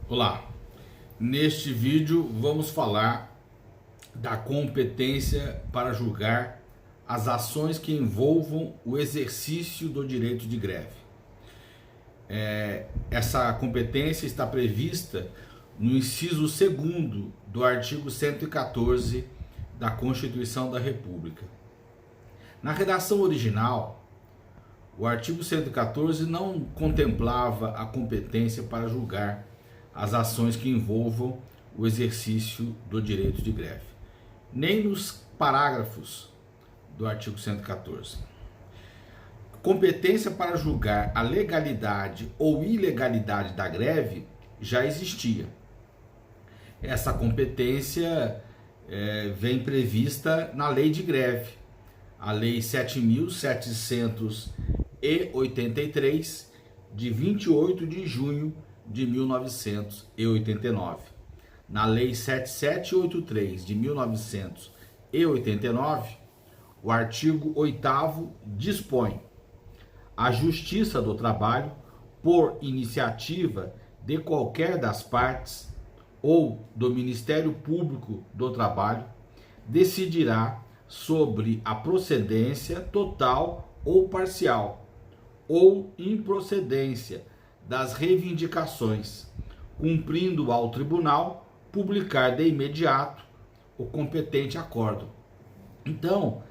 Olá, neste vídeo vamos falar da competência para julgar as ações que envolvam o exercício do direito de greve. Essa competência está prevista no inciso 2º do artigo 114 da Constituição da República. Na redação original, o artigo 114 não contemplava a competência para julgar as ações que envolvam o exercício do direito de greve, nem nos parágrafos do artigo 114. Competência para julgar a legalidade ou ilegalidade da greve já existia. Essa competência vem prevista na Lei de Greve, a Lei 7.783, de 28 de junho de 1989. Na Lei 7783 de 1989, o artigo 8º dispõe: a Justiça do Trabalho, por iniciativa de qualquer das partes ou do Ministério Público do Trabalho, decidirá sobre a procedência total ou parcial ou improcedência das reivindicações, cumprindo ao tribunal publicar de imediato o competente acórdão. Então,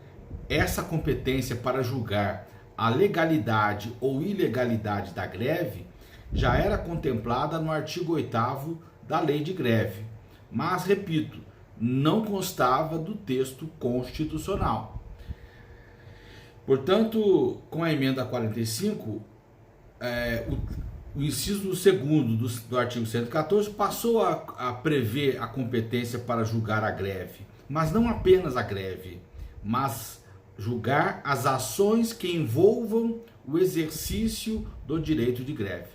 essa competência para julgar a legalidade ou ilegalidade da greve já era contemplada no artigo 8º da Lei de Greve, mas, repito, não constava do texto constitucional. Portanto, com a emenda 45, o inciso 2º do artigo 114 passou a prever a competência para julgar a greve, mas não apenas a greve, mas julgar as ações que envolvam o exercício do direito de greve.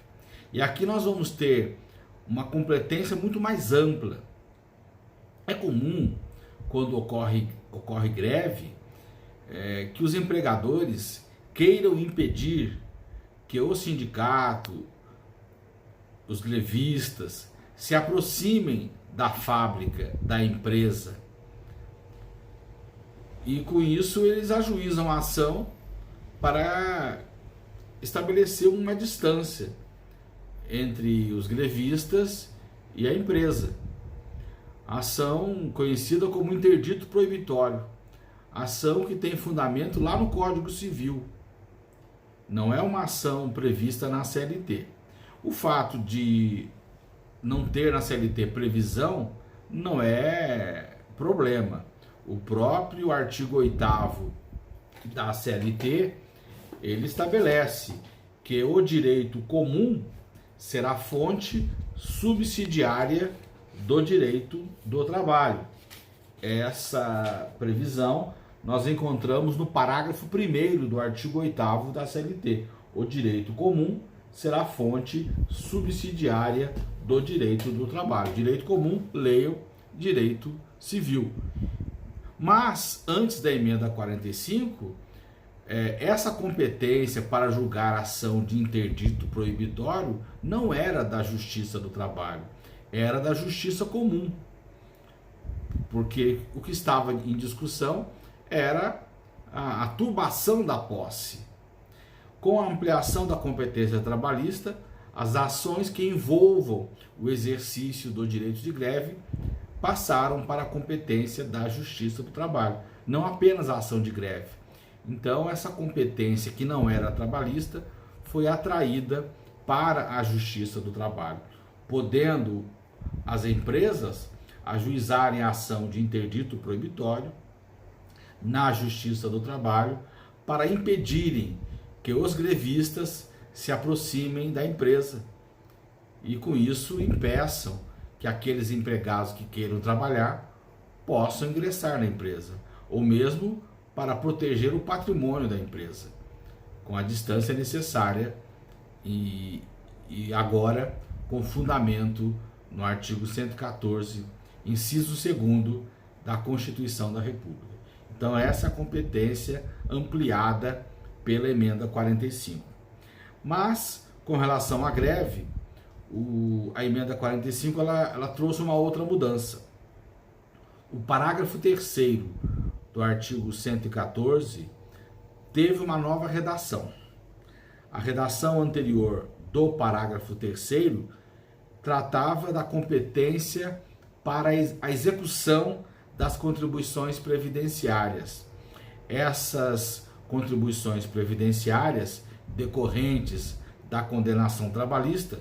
E aqui nós vamos ter uma competência muito mais ampla. É comum, quando ocorre greve, que os empregadores queiram impedir que o sindicato, os grevistas, se aproximem da fábrica, da empresa. E com isso eles ajuizam a ação para estabelecer uma distância entre os grevistas e a empresa. Ação conhecida como interdito proibitório. Ação que tem fundamento lá no Código Civil. Não é uma ação prevista na CLT. O fato de não ter na CLT previsão não é problema. O próprio artigo 8º da CLT, ele estabelece que o direito comum será fonte subsidiária do direito do trabalho. Essa previsão nós encontramos no parágrafo 1º do artigo 8º da CLT. O direito comum será fonte subsidiária do direito do trabalho. Direito comum, leio, direito civil. Mas, antes da emenda 45, essa competência para julgar a ação de interdito proibitório não era da Justiça do Trabalho, era da Justiça Comum. Porque o que estava em discussão era a turbação da posse. Com a ampliação da competência trabalhista, as ações que envolvam o exercício do direito de greve passaram para a competência da Justiça do Trabalho, não apenas a ação de greve. Então, essa competência que não era trabalhista foi atraída para a Justiça do Trabalho, podendo as empresas ajuizarem a ação de interdito proibitório na Justiça do Trabalho para impedirem que os grevistas se aproximem da empresa e, com isso, impeçam que aqueles empregados que queiram trabalhar possam ingressar na empresa, ou mesmo para proteger o patrimônio da empresa, com a distância necessária e agora com fundamento no artigo 114, inciso 2º da Constituição da República. Então, essa é a competência ampliada pela emenda 45. Mas, com relação à greve, a emenda 45 ela trouxe uma outra mudança. O parágrafo 3º do artigo 114 teve uma nova redação. A redação anterior do parágrafo 3º tratava da competência para a execução das contribuições previdenciárias. Essas contribuições previdenciárias decorrentes da condenação trabalhista,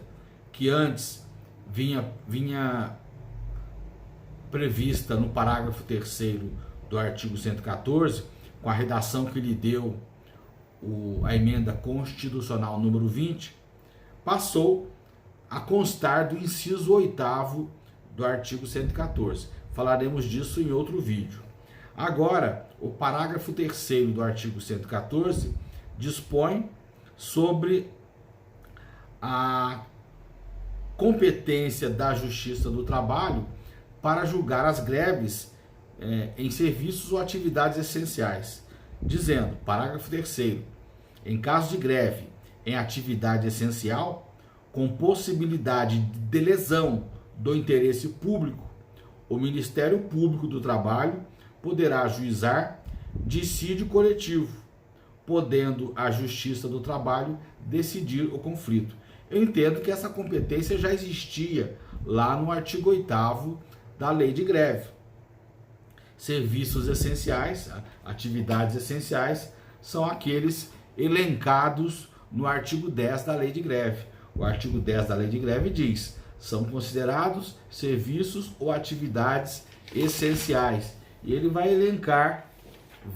que antes vinha prevista no parágrafo 3º do artigo 114, com a redação que lhe deu a emenda constitucional número 20, passou a constar do inciso 8º do artigo 114. Falaremos disso em outro vídeo. Agora, o parágrafo 3º do artigo 114 dispõe sobre a competência da Justiça do Trabalho para julgar as greves em serviços ou atividades essenciais, dizendo, parágrafo 3º, em caso de greve em atividade essencial, com possibilidade de lesão do interesse público, o Ministério Público do Trabalho poderá ajuizar dissídio coletivo, podendo a Justiça do Trabalho decidir o conflito. Eu entendo que essa competência já existia lá no artigo 8º da Lei de Greve. Serviços essenciais, atividades essenciais, são aqueles elencados no artigo 10 da Lei de Greve. O artigo 10 da Lei de Greve diz: são considerados serviços ou atividades essenciais. E ele vai elencar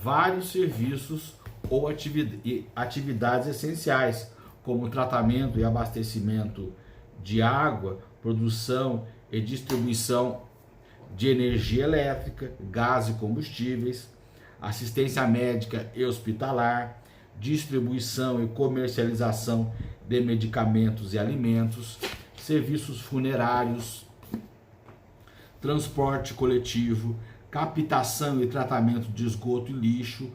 vários serviços ou atividades essenciais, como tratamento e abastecimento de água, produção e distribuição de energia elétrica, gás e combustíveis, assistência médica e hospitalar, distribuição e comercialização de medicamentos e alimentos, serviços funerários, transporte coletivo, captação e tratamento de esgoto e lixo,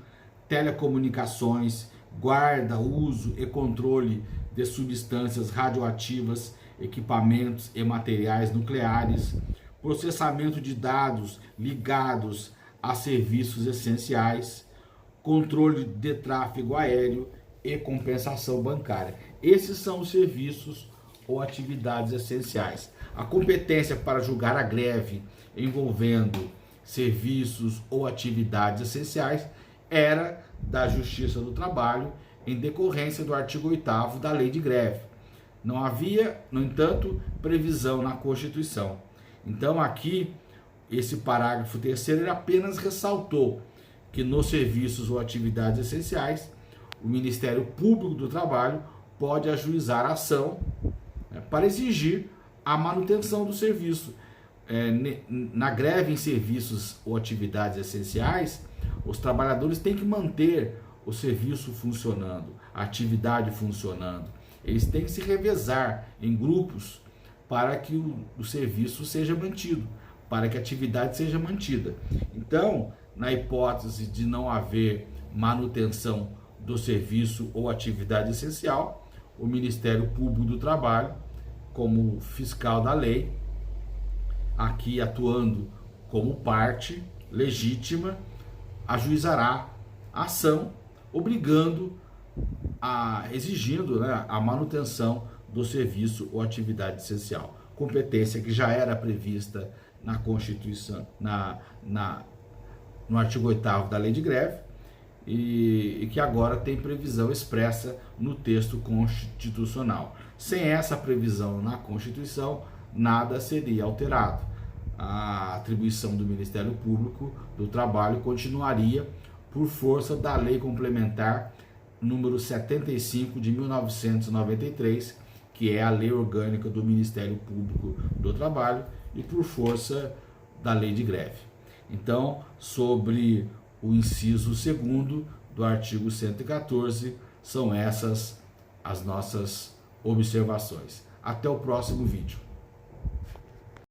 telecomunicações, guarda, uso e controle de substâncias radioativas, equipamentos e materiais nucleares, processamento de dados ligados a serviços essenciais, controle de tráfego aéreo e compensação bancária. Esses são os serviços ou atividades essenciais. A competência para julgar a greve envolvendo serviços ou atividades essenciais era da Justiça do Trabalho, em decorrência do artigo 8º da Lei de Greve. Não havia, no entanto, previsão na Constituição. Então aqui, esse parágrafo 3º ele apenas ressaltou que nos serviços ou atividades essenciais, o Ministério Público do Trabalho pode ajuizar a ação para exigir a manutenção do serviço. Na greve em serviços ou atividades essenciais, os trabalhadores têm que manter o serviço funcionando, a atividade funcionando. Eles têm que se revezar em grupos para que o serviço seja mantido, para que a atividade seja mantida. Então, na hipótese de não haver manutenção do serviço ou atividade essencial, o Ministério Público do Trabalho, como fiscal da lei, aqui atuando como parte legítima, ajuizará a ação, exigindo a manutenção do serviço ou atividade essencial. Competência que já era prevista na Constituição, no artigo 8º da Lei de Greve, e que agora tem previsão expressa no texto constitucional. Sem essa previsão na Constituição, nada seria alterado. A atribuição do Ministério Público do Trabalho continuaria por força da Lei Complementar número 75 de 1993, que é a Lei Orgânica do Ministério Público do Trabalho, e por força da Lei de Greve. Então, sobre o inciso 2º do artigo 114, são essas as nossas observações. Até o próximo vídeo.